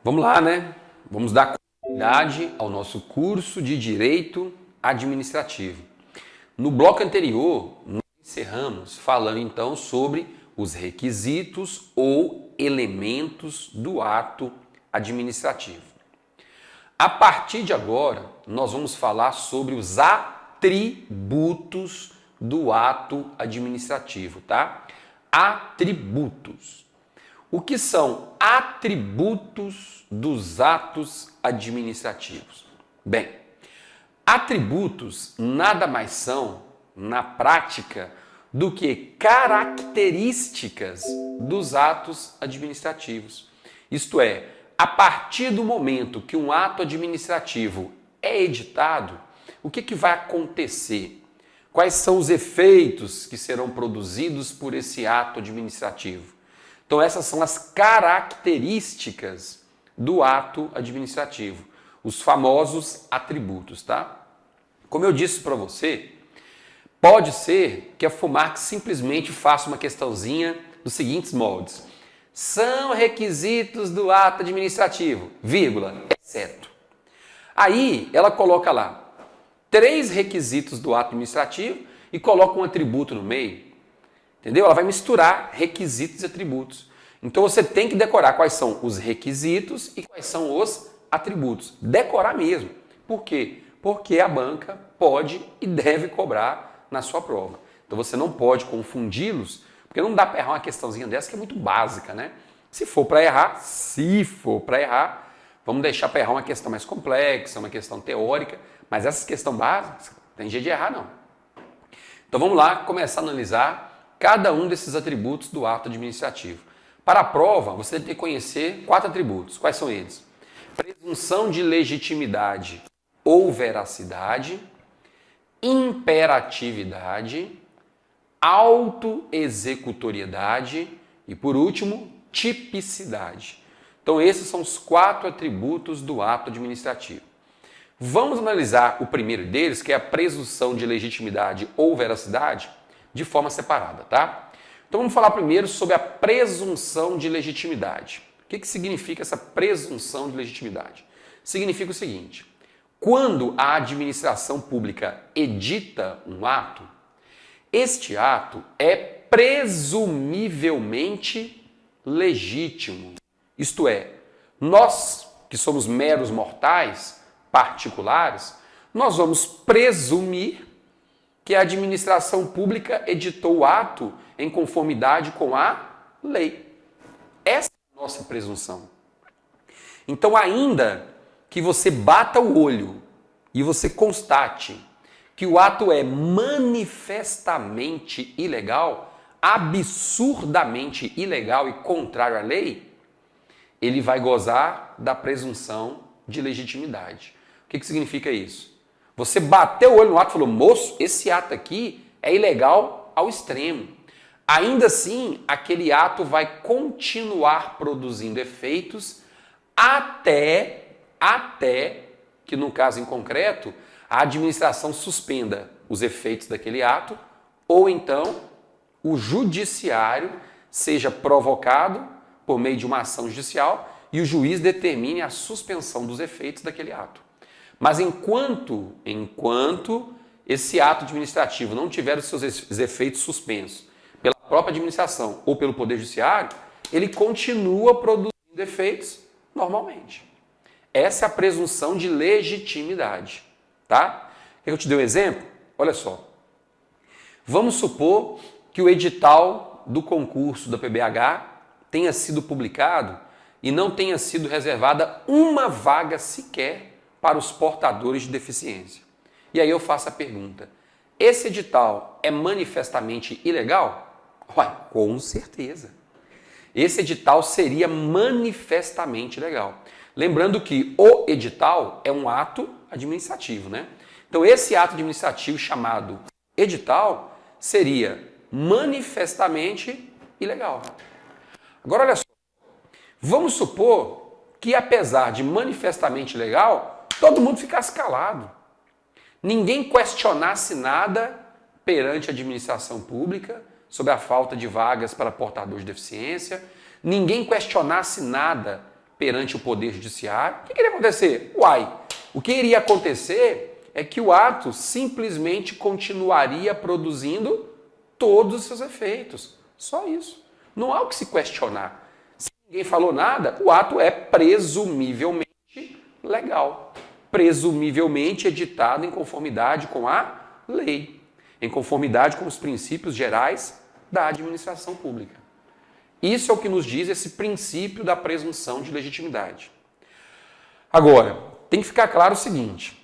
Vamos lá, né? Vamos dar continuidade ao nosso curso de Direito Administrativo. No bloco anterior, nós encerramos falando então sobre os requisitos ou elementos do ato administrativo. A partir de agora, nós vamos falar sobre os atributos do ato administrativo, tá? Atributos. O que são atributos dos atos administrativos? Bem, atributos nada mais são, na prática, do que características dos atos administrativos. Isto é, a partir do momento que um ato administrativo é editado, o que vai acontecer? Quais são os efeitos que serão produzidos por esse ato administrativo? Então essas são as características do ato administrativo, os famosos atributos, tá? Como eu disse para você, pode ser que a FUMARC simplesmente faça uma questãozinha dos seguintes moldes. São requisitos do ato administrativo, vírgula, exceto. Aí ela coloca lá 3 requisitos do ato administrativo e coloca um atributo no meio. Entendeu? Ela vai misturar requisitos e atributos. Então você tem que decorar quais são os requisitos e quais são os atributos. Decorar mesmo. Por quê? Porque a banca pode e deve cobrar na sua prova. Então você não pode confundi-los, porque não dá para errar uma questãozinha dessa que é muito básica, né? Se for para errar, vamos deixar para errar uma questão mais complexa, uma questão teórica, mas essas questões básicas, não tem jeito de errar não. Então vamos lá começar a analisar cada um desses atributos do ato administrativo. Para a prova, você deve ter que conhecer 4 atributos. Quais são eles? Presunção de legitimidade ou veracidade, imperatividade, autoexecutoriedade e, por último, tipicidade. Então esses são os 4 atributos do ato administrativo. Vamos analisar o primeiro deles, que é a presunção de legitimidade ou veracidade, de forma separada, tá? Então vamos falar primeiro sobre a presunção de legitimidade. O que significa essa presunção de legitimidade? Significa o seguinte: quando a administração pública edita um ato, este ato é presumivelmente legítimo. Isto é, nós que somos meros mortais, particulares, nós vamos presumir que a administração pública editou o ato em conformidade com a lei. Essa é a nossa presunção. Então, ainda que você bata o olho e você constate que o ato é manifestamente ilegal, absurdamente ilegal e contrário à lei, ele vai gozar da presunção de legitimidade. O que significa isso? Você bateu o olho no ato e falou, moço, esse ato aqui é ilegal ao extremo. Ainda assim, aquele ato vai continuar produzindo efeitos até que, no caso em concreto, a administração suspenda os efeitos daquele ato ou então o judiciário seja provocado por meio de uma ação judicial e o juiz determine a suspensão dos efeitos daquele ato. Mas enquanto esse ato administrativo não tiver os seus efeitos suspensos pela própria administração ou pelo Poder Judiciário, ele continua produzindo efeitos normalmente. Essa é a presunção de legitimidade, tá? Quer que eu te dê um exemplo? Olha só. Vamos supor que o edital do concurso da PBH tenha sido publicado e não tenha sido reservada uma vaga sequer para os portadores de deficiência. E aí eu faço a pergunta, esse edital é manifestamente ilegal? Ué, com certeza. Esse edital seria manifestamente ilegal. Lembrando que o edital é um ato administrativo, né? Então esse ato administrativo chamado edital seria manifestamente ilegal. Agora olha só, vamos supor que apesar de manifestamente ilegal, todo mundo ficasse calado. Ninguém questionasse nada perante a administração pública sobre a falta de vagas para portadores de deficiência. Ninguém questionasse nada perante o Poder Judiciário. O que iria acontecer? Uai, o que iria acontecer é que o ato simplesmente continuaria produzindo todos os seus efeitos. Só isso. Não há o que se questionar. Se ninguém falou nada, o ato é presumivelmente legal. Presumivelmente editado em conformidade com a lei, em conformidade com os princípios gerais da administração pública. Isso é o que nos diz esse princípio da presunção de legitimidade. Agora, tem que ficar claro o seguinte: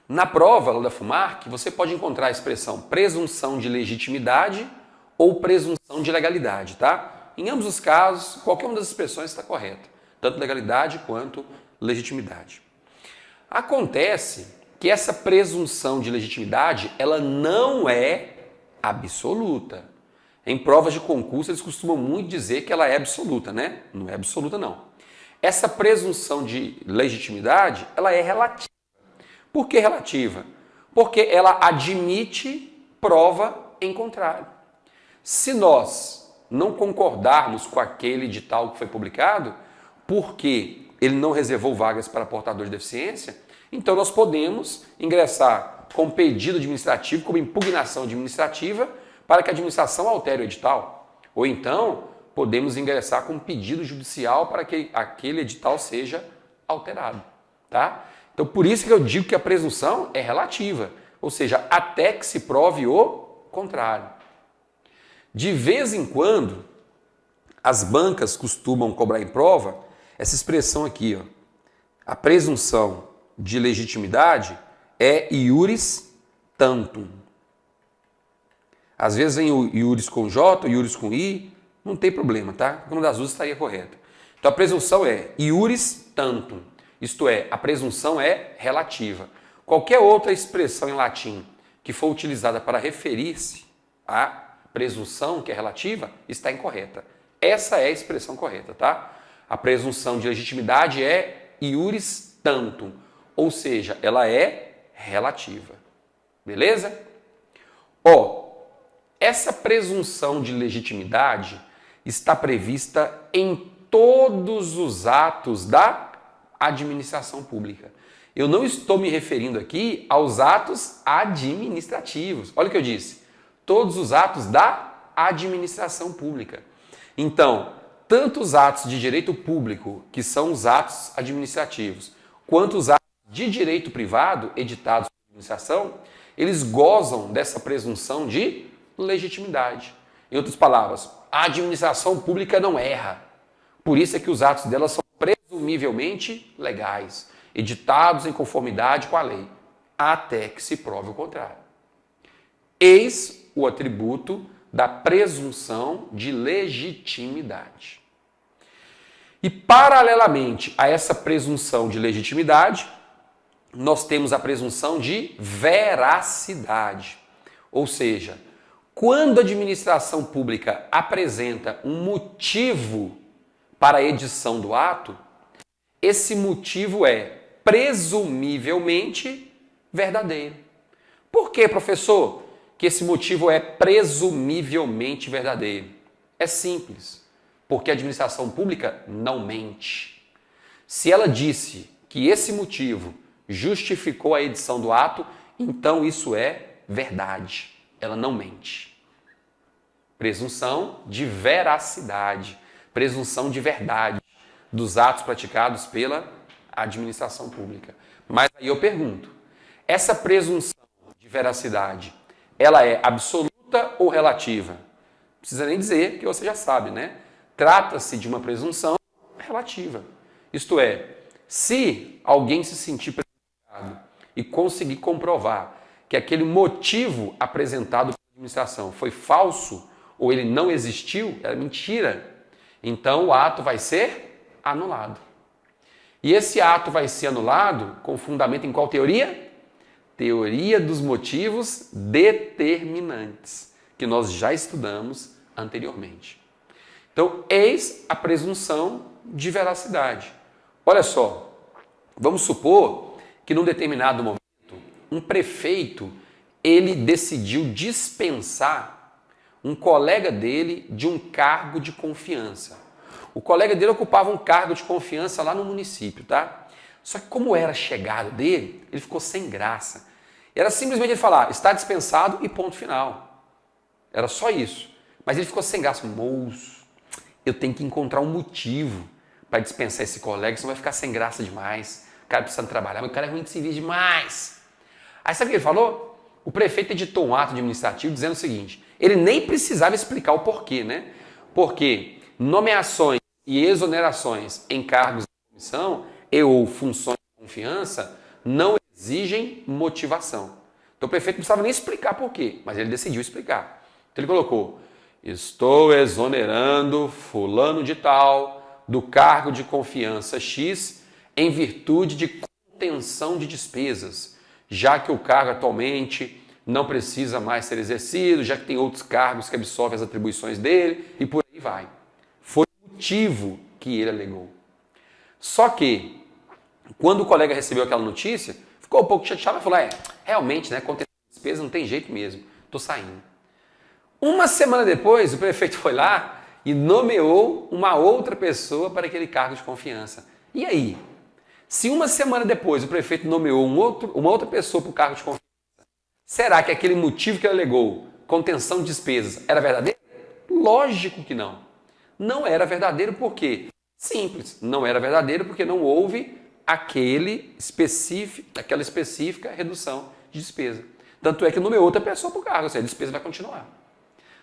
na prova lá da FUMARC, você pode encontrar a expressão presunção de legitimidade ou presunção de legalidade, tá? Em ambos os casos, qualquer uma das expressões está correta, tanto legalidade quanto legitimidade. Acontece que essa presunção de legitimidade, ela não é absoluta. Em provas de concurso, eles costumam muito dizer que ela é absoluta, né? Não é absoluta, não. Essa presunção de legitimidade, ela é relativa. Por que relativa? Porque ela admite prova em contrário. Se nós não concordarmos com aquele edital que foi publicado, porque ele não reservou vagas para portadores de deficiência, então nós podemos ingressar com pedido administrativo, como impugnação administrativa, para que a administração altere o edital. Ou então, podemos ingressar com pedido judicial para que aquele edital seja alterado. Tá? Então, por isso que eu digo que a presunção é relativa, ou seja, até que se prove o contrário. De vez em quando, as bancas costumam cobrar em prova essa expressão aqui, ó. A presunção de legitimidade é iuris tantum. Às vezes vem o iuris com J, o iuris com I, não tem problema, tá? Uma das duas estaria correta. Então a presunção é iuris tantum, isto é, a presunção é relativa. Qualquer outra expressão em latim que for utilizada para referir-se à presunção que é relativa, está incorreta. Essa é a expressão correta, tá? A presunção de legitimidade é iuris tantum, ou seja, ela é relativa. Beleza? Essa presunção de legitimidade está prevista em todos os atos da administração pública. Eu não estou me referindo aqui aos atos administrativos. Olha o que eu disse. Todos os atos da administração pública. Então, tanto os atos de direito público, que são os atos administrativos, quanto os atos de direito privado, editados pela administração, eles gozam dessa presunção de legitimidade. Em outras palavras, a administração pública não erra. Por isso é que os atos dela são presumivelmente legais, editados em conformidade com a lei, até que se prove o contrário. Eis o atributo da presunção de legitimidade. E, paralelamente a essa presunção de legitimidade, nós temos a presunção de veracidade. Ou seja, quando a administração pública apresenta um motivo para a edição do ato, esse motivo é presumivelmente verdadeiro. Por que, professor, que esse motivo é presumivelmente verdadeiro? É simples, porque a administração pública não mente. Se ela disse que esse motivo justificou a edição do ato, então isso é verdade. Ela não mente. Presunção de veracidade, presunção de verdade dos atos praticados pela administração pública. Mas aí eu pergunto, essa presunção de veracidade, ela é absoluta ou relativa? Não precisa nem dizer, que você já sabe, né? Trata-se de uma presunção relativa. Isto é, se alguém se sentir prejudicado e conseguir comprovar que aquele motivo apresentado pela administração foi falso ou ele não existiu, é mentira, então o ato vai ser anulado. E esse ato vai ser anulado com fundamento em qual teoria? Teoria dos motivos determinantes, que nós já estudamos anteriormente. Então, eis a presunção de veracidade. Olha só, vamos supor que num determinado momento, um prefeito, ele decidiu dispensar um colega dele de um cargo de confiança. O colega dele ocupava um cargo de confiança lá no município, tá? Só que como era chegado dele, ele ficou sem graça. Era simplesmente ele falar, está dispensado e ponto final. Era só isso. Mas ele ficou sem graça. Moço, eu tenho que encontrar um motivo para dispensar esse colega, senão vai ficar sem graça demais. O cara precisando trabalhar, mas o cara é ruim de serviço demais. Aí sabe o que ele falou? O prefeito editou um ato administrativo dizendo o seguinte, ele nem precisava explicar o porquê, né? Porque nomeações e exonerações em cargos de comissão e ou funções de confiança não exigem motivação. Então o prefeito não precisava nem explicar por quê, mas ele decidiu explicar. Então ele colocou, estou exonerando fulano de tal do cargo de confiança X em virtude de contenção de despesas, já que o cargo atualmente não precisa mais ser exercido, já que tem outros cargos que absorvem as atribuições dele e por aí vai. Foi o motivo que ele alegou. Só que, quando o colega recebeu aquela notícia, ficou um pouco chateado e falou, realmente, né, contenção de despesas não tem jeito mesmo, estou saindo. Uma semana depois, o prefeito foi lá e nomeou uma outra pessoa para aquele cargo de confiança. E aí? Se uma semana depois o prefeito nomeou uma outra pessoa para o cargo de confiança, será que aquele motivo que ele alegou, contenção de despesas, era verdadeiro? Lógico que não. Não era verdadeiro por quê? Simples, não era verdadeiro porque não houve aquela específica redução de despesa. Tanto é que nomeou outra pessoa para o cargo, ou seja, a despesa vai continuar.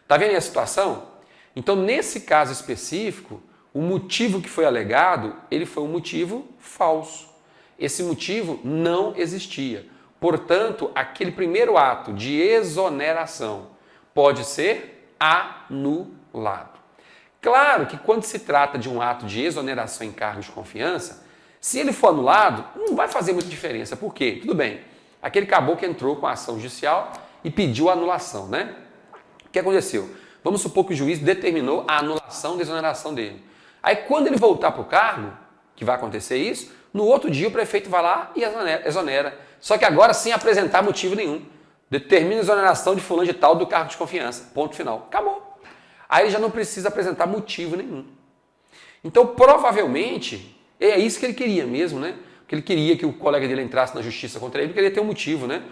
Está vendo aí a situação? Então, nesse caso específico, o motivo que foi alegado, ele foi um motivo falso. Esse motivo não existia. Portanto, aquele primeiro ato de exoneração pode ser anulado. Claro que quando se trata de um ato de exoneração em cargos de confiança, se ele for anulado, não vai fazer muita diferença. Por quê? Tudo bem, aquele caboclo entrou com a ação judicial e pediu a anulação, né? O que aconteceu? Vamos supor que o juiz determinou a anulação da exoneração dele. Aí quando ele voltar para o cargo, que vai acontecer isso, no outro dia o prefeito vai lá e exonera. Só que agora sem apresentar motivo nenhum. Determina a exoneração de fulano de tal do cargo de confiança. Ponto final. Acabou. Aí ele já não precisa apresentar motivo nenhum. Então provavelmente é isso que ele queria mesmo, né? Porque ele queria que o colega dele entrasse na justiça contra ele, porque ele ia ter um motivo, né?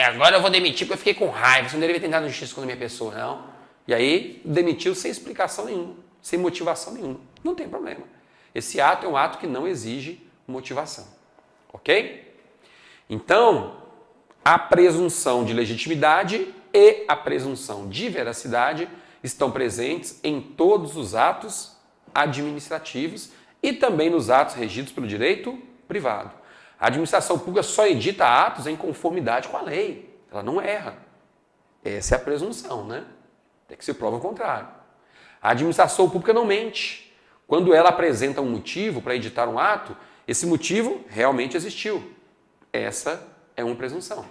Agora eu vou demitir porque eu fiquei com raiva, você não deveria ter entrado na justiça contra a minha pessoa, não. E aí demitiu sem explicação nenhuma, sem motivação nenhuma. Não tem problema. Esse ato é um ato que não exige motivação. Ok? Então, a presunção de legitimidade e a presunção de veracidade estão presentes em todos os atos administrativos e também nos atos regidos pelo direito privado. A administração pública só edita atos em conformidade com a lei. Ela não erra. Essa é a presunção, né? Tem que se prova o contrário. A administração pública não mente. Quando ela apresenta um motivo para editar um ato, esse motivo realmente existiu. Essa é uma presunção.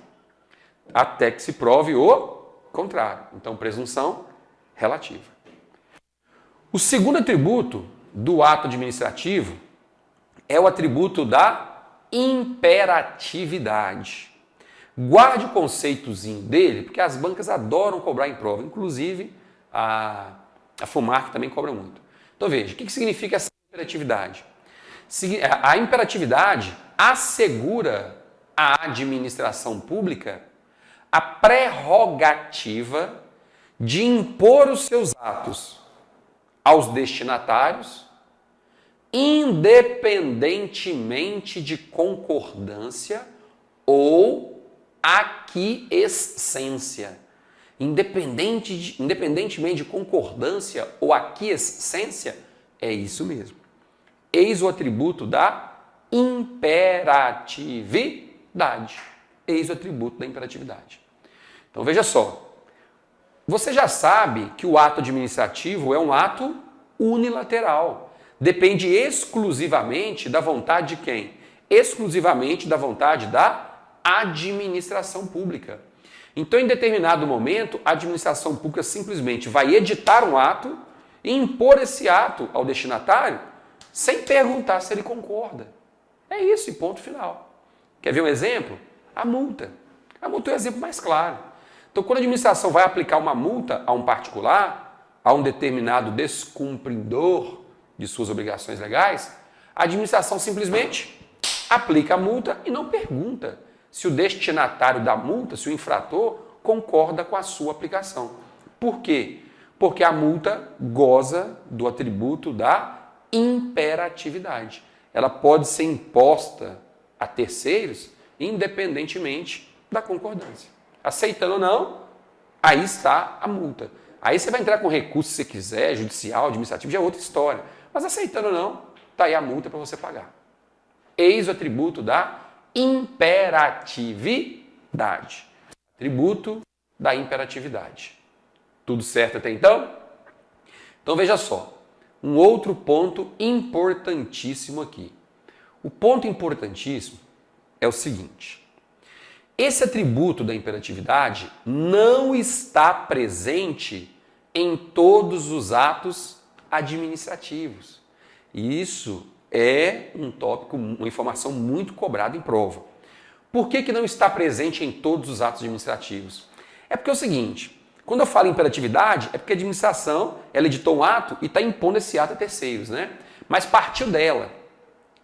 Até que se prove o contrário. Então, presunção relativa. O segundo atributo do ato administrativo é o atributo da imperatividade. Guarde o conceitozinho dele, porque as bancas adoram cobrar em prova. Inclusive, a FUMARC também cobra muito. Então, veja, o que significa essa imperatividade? A imperatividade assegura à administração pública a prerrogativa de impor os seus atos aos destinatários, independentemente de concordância ou aquiescência. Independentemente de concordância ou aquiescência, é isso mesmo. Eis o atributo da imperatividade. Eis o atributo da imperatividade. Então veja só, você já sabe que o ato administrativo é um ato unilateral. Depende exclusivamente da vontade de quem? Exclusivamente da vontade da administração pública. Então, em determinado momento, a administração pública simplesmente vai editar um ato e impor esse ato ao destinatário sem perguntar se ele concorda. É isso, e ponto final. Quer ver um exemplo? A multa. A multa é o exemplo mais claro. Então, quando a administração vai aplicar uma multa a um particular, a um determinado descumpridor de suas obrigações legais, a administração simplesmente aplica a multa e não pergunta se o destinatário da multa, se o infrator, concorda com a sua aplicação. Por quê? Porque a multa goza do atributo da imperatividade. Ela pode ser imposta a terceiros independentemente da concordância. Aceitando ou não, aí está a multa. Aí você vai entrar com recurso se você quiser, judicial, administrativo, já é outra história. Mas aceitando ou não, está aí a multa para você pagar. Eis o atributo da imperatividade. Atributo da imperatividade. Tudo certo até então? Então veja só, um outro ponto importantíssimo aqui. O ponto importantíssimo é o seguinte: esse atributo da imperatividade não está presente em todos os atos administrativos. E isso é um tópico, uma informação muito cobrada em prova. Por que não está presente em todos os atos administrativos? É porque é o seguinte, quando eu falo em imperatividade, é porque a administração, ela editou um ato e está impondo esse ato a terceiros, né? Mas partiu dela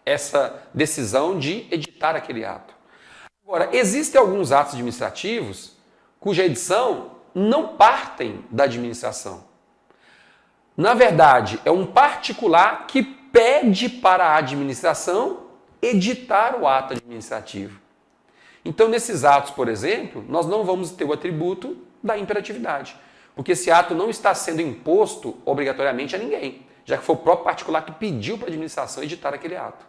essa decisão de editar aquele ato. Agora, existem alguns atos administrativos cuja edição não partem da administração. Na verdade, é um particular que pede para a administração editar o ato administrativo. Então, nesses atos, por exemplo, nós não vamos ter o atributo da imperatividade, porque esse ato não está sendo imposto obrigatoriamente a ninguém, já que foi o próprio particular que pediu para a administração editar aquele ato.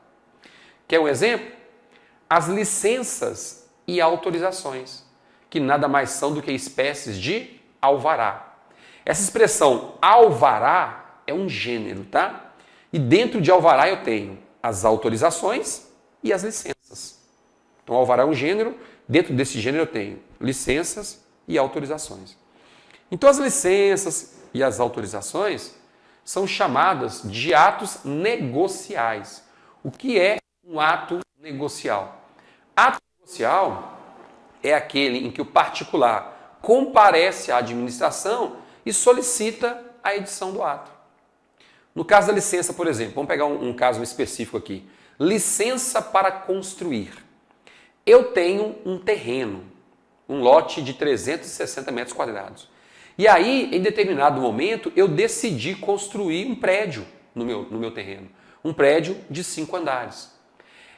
Quer um exemplo? As licenças e autorizações, que nada mais são do que espécies de alvará. Essa expressão alvará é um gênero, tá? E dentro de alvará eu tenho as autorizações e as licenças. Então, alvará é um gênero, dentro desse gênero eu tenho licenças e autorizações. Então, as licenças e as autorizações são chamadas de atos negociais. O que é um ato negocial? Ato negocial é aquele em que o particular comparece à administração e solicita a edição do ato. No caso da licença, por exemplo, vamos pegar um caso específico aqui. Licença para construir. Eu tenho um terreno, um lote de 360 metros quadrados. E aí, em determinado momento, eu decidi construir um prédio no meu terreno. Um prédio de 5 andares.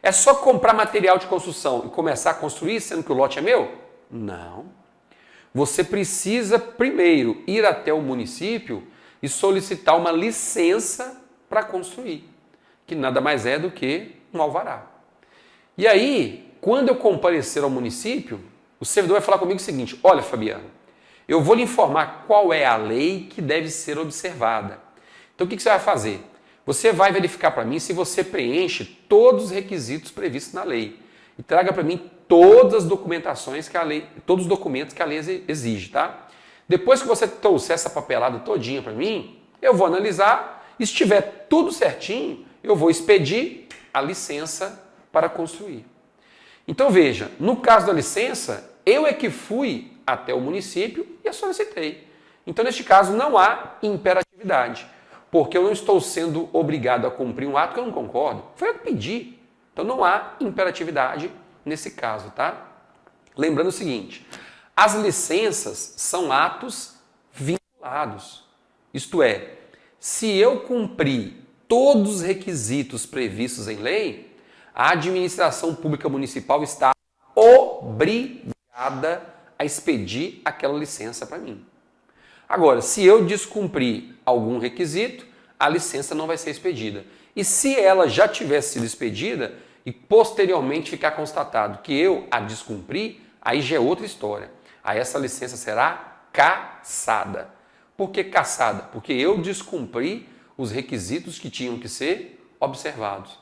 É só comprar material de construção e começar a construir, sendo que o lote é meu? Não. Você precisa primeiro ir até o município e solicitar uma licença para construir, que nada mais é do que um alvará. E aí, quando eu comparecer ao município, o servidor vai falar comigo o seguinte: olha, Fabiano, eu vou lhe informar qual é a lei que deve ser observada. Então, o que você vai fazer? Você vai verificar para mim se você preenche todos os requisitos previstos na lei. E traga para mim todas as documentações que a lei, todos os documentos que a lei exige, tá? Depois que você trouxer essa papelada todinha para mim, eu vou analisar, e se estiver tudo certinho, eu vou expedir a licença para construir. Então veja, no caso da licença, eu é que fui até o município e a solicitei. Então neste caso não há imperatividade, porque eu não estou sendo obrigado a cumprir um ato que eu não concordo. Foi eu que pedi. Então não há imperatividade nesse caso, tá? Lembrando o seguinte, as licenças são atos vinculados. Isto é, se eu cumprir todos os requisitos previstos em lei, a administração pública municipal está obrigada a expedir aquela licença para mim. Agora, se eu descumprir algum requisito, a licença não vai ser expedida. E se ela já tivesse sido expedida e posteriormente ficar constatado que eu a descumpri, aí já é outra história. Aí essa licença será cassada. Por que cassada? Porque eu descumpri os requisitos que tinham que ser observados.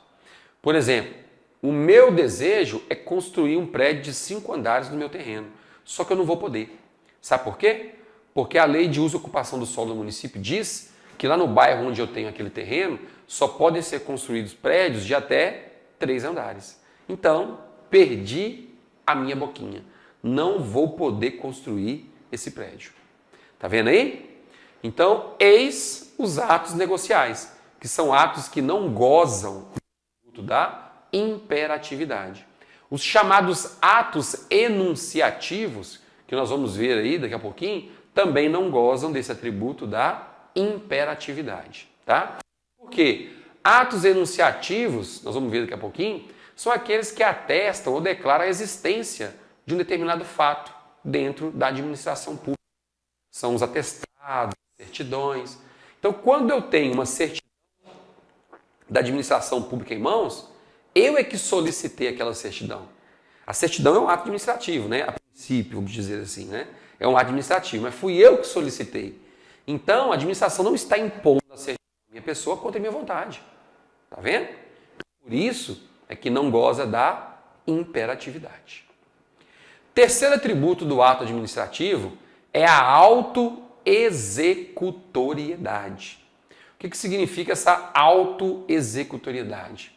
Por exemplo, o meu desejo é construir um prédio de 5 andares no meu terreno. Só que eu não vou poder. Sabe por quê? Porque a lei de uso e ocupação do solo do município diz que lá no bairro onde eu tenho aquele terreno, só podem ser construídos prédios de até 3 andares. Então, perdi a minha boquinha. Não vou poder construir esse prédio. Tá vendo aí? Então, eis os atos negociais. que são atos que não gozam da imperatividade. Os chamados atos enunciativos, que nós vamos ver aí daqui a pouquinho, também não gozam desse atributo da imperatividade, tá? Por quê? Atos enunciativos, nós vamos ver daqui a pouquinho, são aqueles que atestam ou declaram a existência de um determinado fato dentro da administração pública. São os atestados, certidões. Então, quando eu tenho uma certidão da administração pública em mãos, eu é que solicitei aquela certidão. A certidão é um ato administrativo, né? A princípio, vamos dizer assim, né? É um ato administrativo, mas fui eu que solicitei. Então, a administração não está impondo a certidão da minha pessoa contra a minha vontade. Tá vendo? Por isso é que não goza da imperatividade. Terceiro atributo do ato administrativo é a autoexecutoriedade. O que significa essa autoexecutoriedade?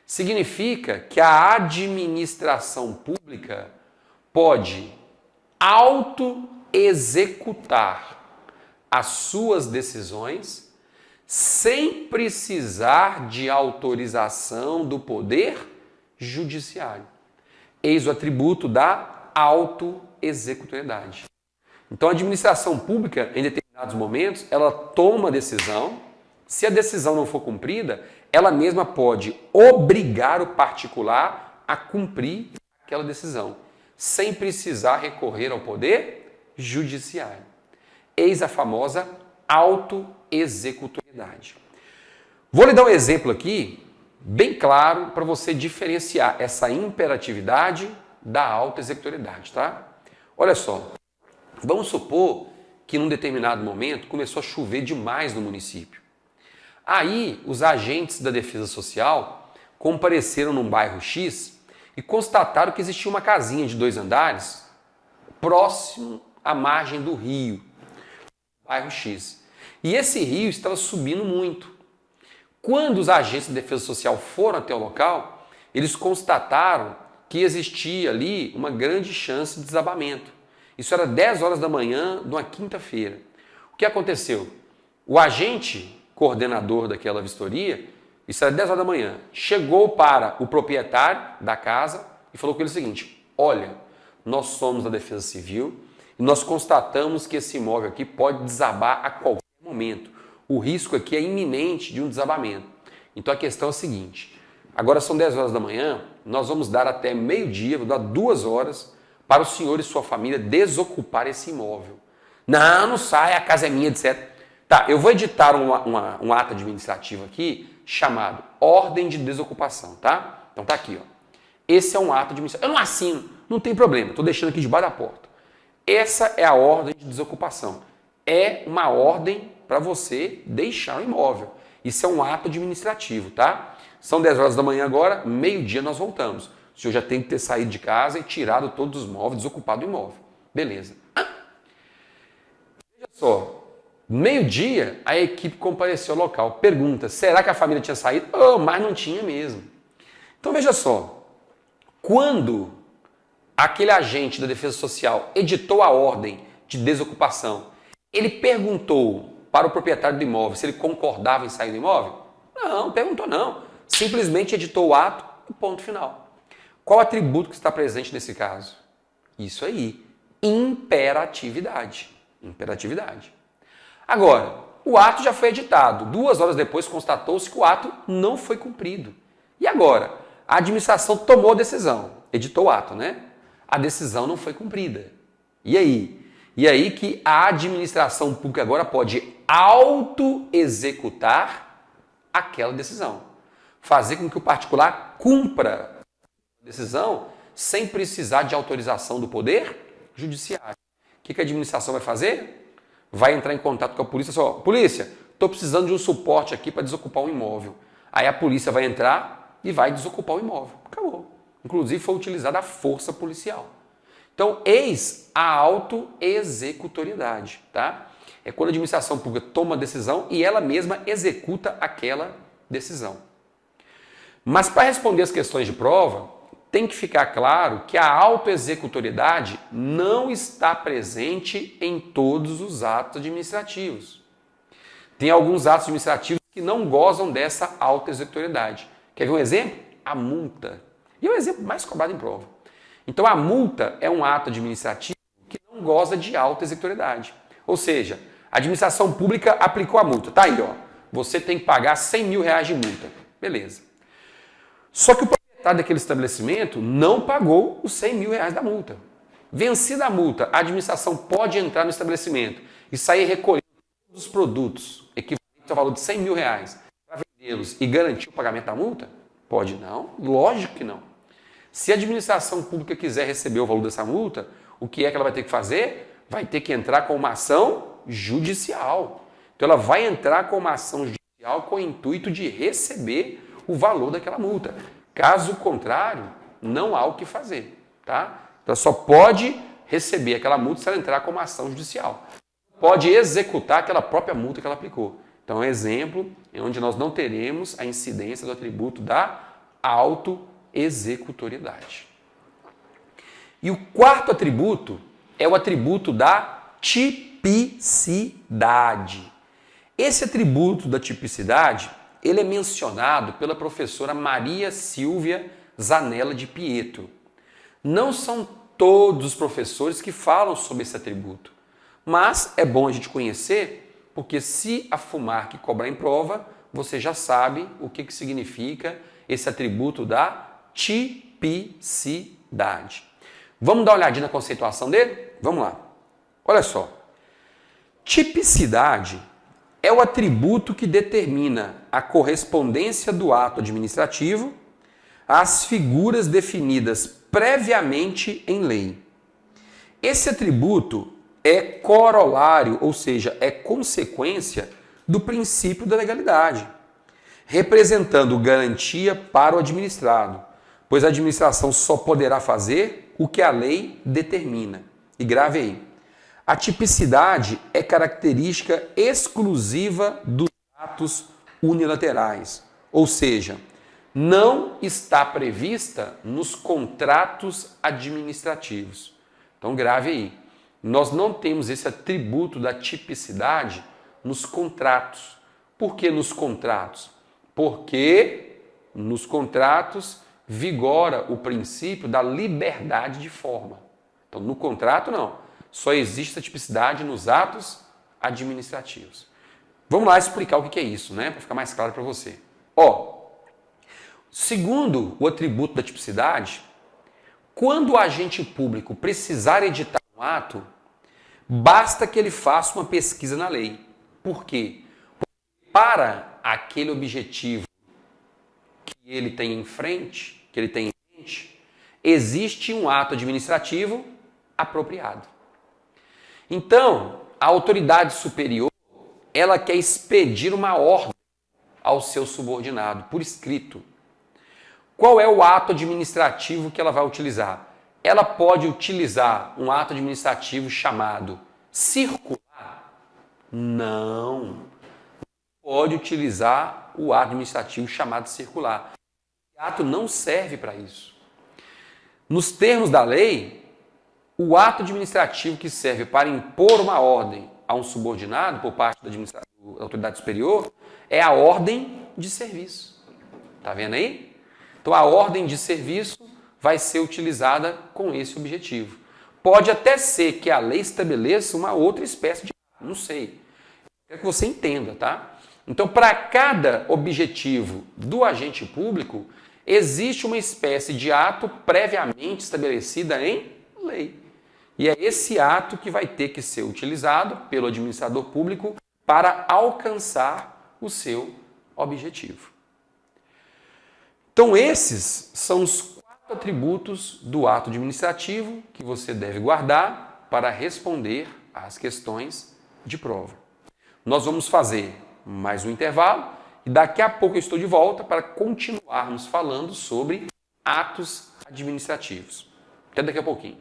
Significa que a administração pública pode autoexecutar as suas decisões sem precisar de autorização do poder judiciário. Eis o atributo da autoexecutoriedade. Então, a administração pública, em determinados momentos, ela toma a decisão. Se a decisão não for cumprida, ela mesma pode obrigar o particular a cumprir aquela decisão, sem precisar recorrer ao poder judiciário. Eis a famosa autoexecutoriedade. Vou lhe dar um exemplo aqui, bem claro, para você diferenciar essa imperatividade da autoexecutoriedade, tá? Olha só, vamos supor que num determinado momento começou a chover demais no município. Aí, os agentes da Defesa Social compareceram num bairro X e constataram que existia uma casinha de 2 andares próximo à margem do rio, bairro X. E esse rio estava subindo muito. Quando os agentes da Defesa Social foram até o local, eles constataram que existia ali uma grande chance de desabamento. Isso era 10 horas da manhã de uma quinta-feira. O que aconteceu? O agente coordenador daquela vistoria, isso era 10 horas da manhã, chegou para o proprietário da casa e falou com ele o seguinte: olha, nós somos da Defesa Civil e nós constatamos que esse imóvel aqui pode desabar a qualquer momento. O risco aqui é iminente de um desabamento. Então a questão é a seguinte: agora são 10 horas da manhã, nós vamos dar até meio-dia, vou dar 2 horas para o senhor e sua família desocupar esse imóvel. Não, não sai, a casa é minha, etc. Tá, eu vou editar um ato administrativo aqui chamado Ordem de Desocupação, tá? Então tá aqui, ó. Esse é um ato administrativo. Eu não assino, não tem problema, estou deixando aqui debaixo da porta. Essa é a ordem de desocupação. É uma ordem para você deixar o imóvel. Isso é um ato administrativo, tá? São 10 horas da manhã agora, meio-dia nós voltamos. O senhor já tem que ter saído de casa e tirado todos os móveis, desocupado o imóvel. Beleza. Veja só. Meio-dia, a equipe compareceu ao local. Pergunta, será que a família tinha saído? Oh, mas não tinha mesmo. Então veja só, quando aquele agente da Defesa Social editou a ordem de desocupação, ele perguntou para o proprietário do imóvel se ele concordava em sair do imóvel? Não, perguntou não. Simplesmente editou o ato e ponto final. Qual atributo que está presente nesse caso? Isso aí, imperatividade. Imperatividade. Agora, o ato já foi editado. 2 horas depois constatou-se que o ato não foi cumprido. E agora? A administração tomou a decisão. Editou o ato, né? A decisão não foi cumprida. E aí? E aí que a administração pública agora pode auto-executar aquela decisão. Fazer com que o particular cumpra a decisão sem precisar de autorização do poder judiciário. O que a administração vai fazer? Vai entrar em contato com a polícia, só, polícia, estou precisando de um suporte aqui para desocupar um imóvel. Aí a polícia vai entrar e vai desocupar o imóvel. Acabou. Inclusive foi utilizada a força policial. Então, eis a autoexecutoriedade, tá? É quando a administração pública toma a decisão e ela mesma executa aquela decisão. Mas para responder as questões de prova, tem que ficar claro que a autoexecutoriedade não está presente em todos os atos administrativos. Tem alguns atos administrativos que não gozam dessa alta executoriedade. Quer ver um exemplo? A multa. E é o exemplo mais cobrado em prova. Então, a multa é um ato administrativo que não goza de alta executoriedade. Ou seja, a administração pública aplicou a multa. Tá aí, ó. Você tem que pagar R$100 mil de multa. Beleza. Só que o proprietário daquele estabelecimento não pagou os R$100 mil da multa. Vencida a multa, a administração pode entrar no estabelecimento e sair recolhendo todos os produtos equivalentes ao valor de R$100 mil para vendê-los e garantir o pagamento da multa? Pode não. Lógico que não. Se a administração pública quiser receber o valor dessa multa, o que é que ela vai ter que fazer? Vai ter que entrar com uma ação judicial. Então ela vai entrar com uma ação judicial com o intuito de receber o valor daquela multa. Caso contrário, não há o que fazer, tá? Ela só pode receber aquela multa se ela entrar com uma ação judicial. Pode executar aquela própria multa que ela aplicou. Então é um exemplo em onde nós não teremos a incidência do atributo da autoexecutoriedade. E o quarto atributo é o atributo da tipicidade. Esse atributo da tipicidade, ele é mencionado pela professora Maria Silvia Zanella de Pietro. Não são todos os professores que falam sobre esse atributo, mas é bom a gente conhecer, porque se a FUMARC cobrar em prova, você já sabe o que significa esse atributo da tipicidade. Vamos dar uma olhadinha na conceituação dele? Vamos lá. Olha só. Tipicidade é o atributo que determina a correspondência do ato administrativo às figuras definidas previamente em lei. Esse atributo é corolário, ou seja, é consequência do princípio da legalidade, representando garantia para o administrado, pois a administração só poderá fazer o que a lei determina. E grave aí, a tipicidade é característica exclusiva dos atos unilaterais, ou seja, não está prevista nos contratos administrativos. Então grave aí, nós não temos esse atributo da tipicidade nos contratos. Por que nos contratos? Porque nos contratos vigora o princípio da liberdade de forma. Então, no contrato, não. Só existe a tipicidade nos atos administrativos. Vamos lá explicar o que é isso, né? Para ficar mais claro para você. Segundo o atributo da tipicidade, quando o agente público precisar editar um ato, basta que ele faça uma pesquisa na lei. Por quê? Porque para aquele objetivo que ele tem em frente, existe um ato administrativo apropriado. Então, a autoridade superior, ela quer expedir uma ordem ao seu subordinado, por escrito. Qual é o ato administrativo que ela vai utilizar? Ela pode utilizar um ato administrativo chamado circular? Não. Pode utilizar o ato administrativo chamado circular. O ato não serve para isso. Nos termos da lei, o ato administrativo que serve para impor uma ordem a um subordinado por parte da autoridade superior é a ordem de serviço. Está vendo aí? Então a ordem de serviço vai ser utilizada com esse objetivo. Pode até ser que a lei estabeleça uma outra espécie de ato, não sei. Quero que você entenda, tá? Então, para cada objetivo do agente público, existe uma espécie de ato previamente estabelecida em lei. E é esse ato que vai ter que ser utilizado pelo administrador público para alcançar o seu objetivo. Então, esses são os 4 atributos do ato administrativo que você deve guardar para responder às questões de prova. Nós vamos fazer mais um intervalo e daqui a pouco eu estou de volta para continuarmos falando sobre atos administrativos. Até daqui a pouquinho.